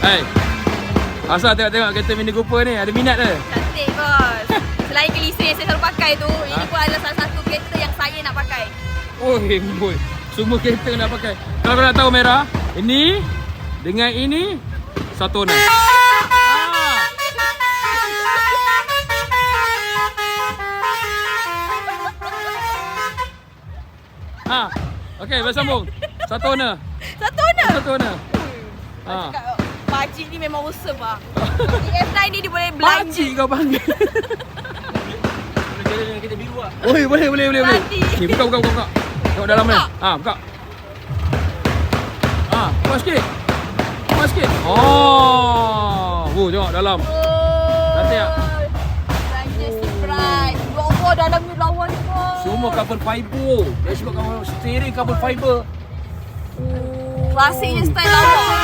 Hai. Asal tengok kereta Mini Cooper ni, ada minat ke? Cantik bos. Selain kelisa yang saya selalu pakai tu, ini pun adalah salah satu kereta yang saya nak pakai. Oi, boy. Semua kereta nak pakai. Kalau kau nak tahu Merah, ini dengan ini satu nak. Okey, bersambung. Satu owner. Satu owner? Satu owner. Pakcik ni memang awesome lah. F9 ni dia boleh belanja. Pakcik kau panggil. Boleh jalan dengan kereta biru lah. Oi, boleh. Nanti. Ni buka. Tengok dalam ni. Buka. Buka sikit. Oh, tengok dalam. Nanti tak? Belanja surprise. Ya Allah, dalamnya lawa ni bos. Semua carbon fiber. Dashboard carbon, steering carbon fiber. Klasiknya style lawa.